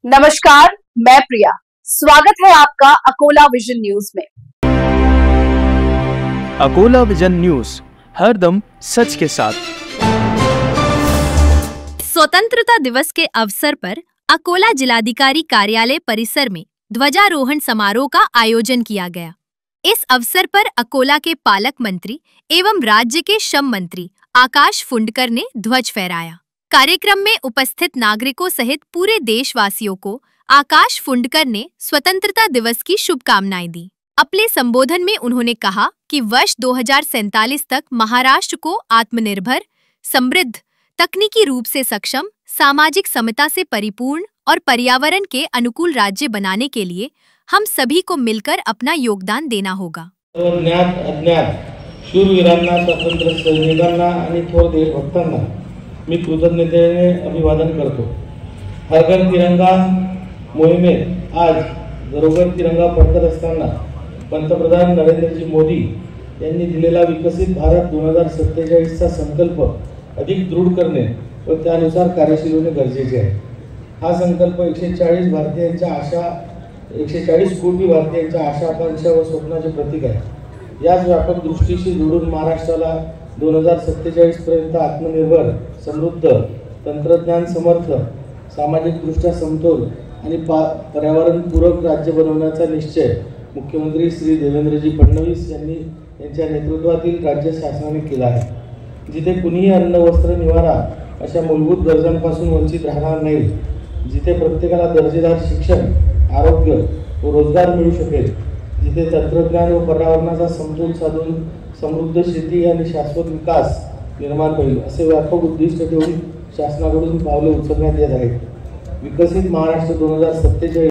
नमस्कार, मैं प्रिया। स्वागत है आपका अकोला विजन न्यूज में। अकोला विजन न्यूज, हरदम सच के साथ। स्वतंत्रता दिवस के अवसर पर अकोला जिलाधिकारी कार्यालय परिसर में ध्वजारोहण समारोह का आयोजन किया गया। इस अवसर पर अकोला के पालक मंत्री एवं राज्य के श्रम मंत्री आकाश फुंडकर ने ध्वज फहराया। कार्यक्रम में उपस्थित नागरिकों सहित पूरे देशवासियों को आकाश फुंडकर ने स्वतंत्रता दिवस की शुभकामनाएं दी। अपने संबोधन में उन्होंने कहा कि वर्ष 2047 तक महाराष्ट्र को आत्मनिर्भर, समृद्ध, तकनीकी रूप से सक्षम, सामाजिक समता से परिपूर्ण और पर्यावरण के अनुकूल राज्य बनाने के लिए हम सभी को मिलकर अपना योगदान देना होगा। ज्ञात अज्ञात शूरवीरांना, स्वातंत्र्य सैनिकांना आणि थोर देशभक्तांना मी कृतज्ञतेने अभिवादन करतो। हर घर तिरंगा मोहिमेत आज घरोघर तिरंगा फडकत असताना पंतप्रधान नरेंद्रजी मोदी यांनी दिलेला विकसित भारत 2047चा संकल्प अधिक दृढ करणे व त्यानुसार कार्यशील होणे गरजेचे आहे। हा संकल्प 140 कोटी भारतीयांच्या आशा, आकांक्षा व स्वप्नाचे प्रतीक आहे। याच व्यापक दृष्टीशी जोडून महाराष्ट्राला 2047 पर्यंत आत्मनिर्भर, समृद्ध, तंत्रज्ञान समर्थ, सामाजिक दृष्ट्या समतोल आणि पर्यावरणपूरक राज्य बनवण्याचा निश्चय मुख्यमंत्री श्री देवेंद्रजी फडणवीस यांच्या नेतृत्वातील राज्य शासनाने केला आहे। जिथे कुणीही अन्न, वस्त्र, निवारा अशा मूलभूत गरजांपासून वंचित राहणार नाही, जिथे प्रत्येकाला दर्जेदार शिक्षण, आरोग्य व रोजगार मिळू शकेल, जिथे तंत्रज्ञान व पर्यावरणाचा समतोल साधून समृद्ध शेती आणि शाश्वत विकास निर्माण होईल, असे व्यापक उद्दिष्ट ठेवून शासनाकडून पावले उचलण्यात येत आहेत। विकसित महाराष्ट्र 2047